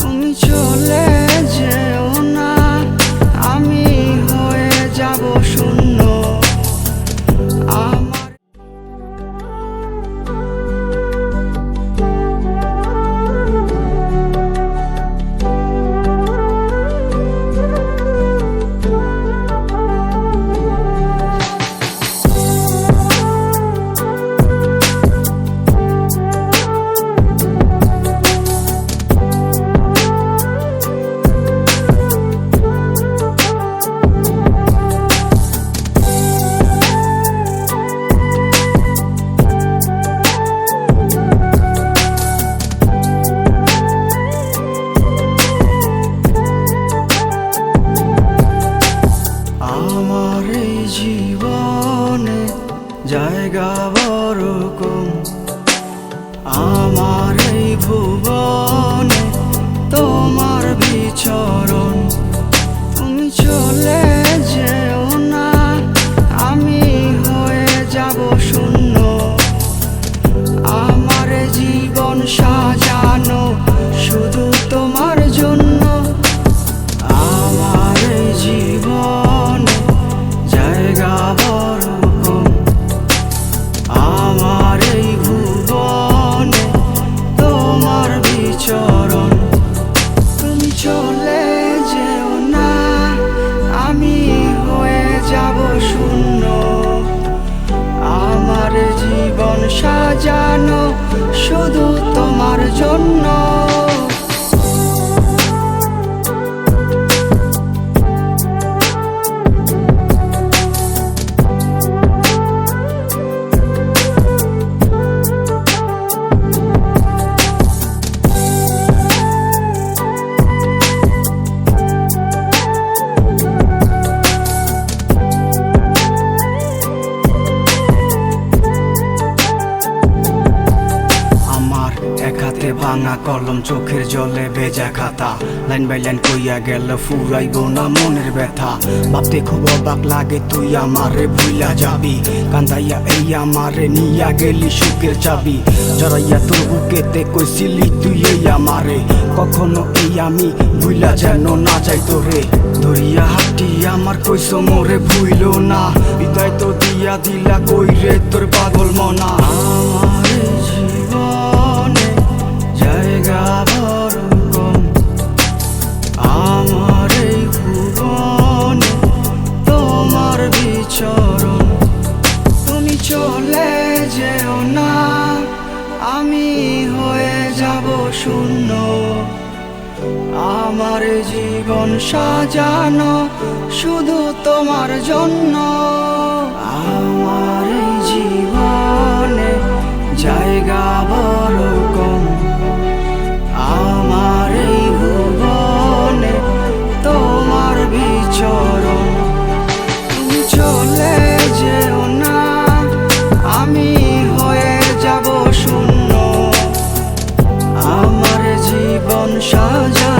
তুমি চলে যেও না, আমি হয়ে যাব শূন্য। আমার এই জীবনে জায়গা বড় কম, আমার এই ভুবনে তোমার বিচরণ। তুমি চলে যেও না, আমি হয়ে যাব শূন্য। আমার জীবন সাজানো শুধু তোমার জন্য। আমার এই জীবনে জায়গা বড় কম, আমার এই ভুবনে তোমার বিচরণ। তুমি চলে যেও না, আমি হয়ে যাব শূন্য। আমার জীবন সাজানো শুধু তোমার জন্য। এক হাতে ভাঙা কলম, চোখের জলে ভেজা খাতা, লাইন বাই লাইন কইয়া গেল ফুরাইব না মনের ব্যথা। ভাবতে খুব অবাক লাগে তুই আমারে ভুইলা যাবি, কান্দাইয়া এই আমারে নিয়া গেলি সুখের চাবি। জড়াইয়া তোর বুকেতে কইছিলি তুই এই আমারে, কখনো এই আমি ভুইলা যেন না যাই তোরে। ধরিয়া হাঁটি আমার কইস মোরে ভুইল না, হৃদয় তো দিয়া দিলা কই রে তোর পাগল মনা। আমার জীবনে জায়গা বড় কম, আমার এই ভুবনে তোমার বিচরণ। তুমি চলে যেও না, আমি হয়ে যাব শূন্য। আমার জীবন সাজানো শুধু তোমার জন্য। আমার এই জীবনে জায়গা বড় কম, আমার এই ভুবনে তোমার বিচরণ। তুমি চলে যেও না, আমি হয়ে যাব শূন্য। আমার জীবন সাজা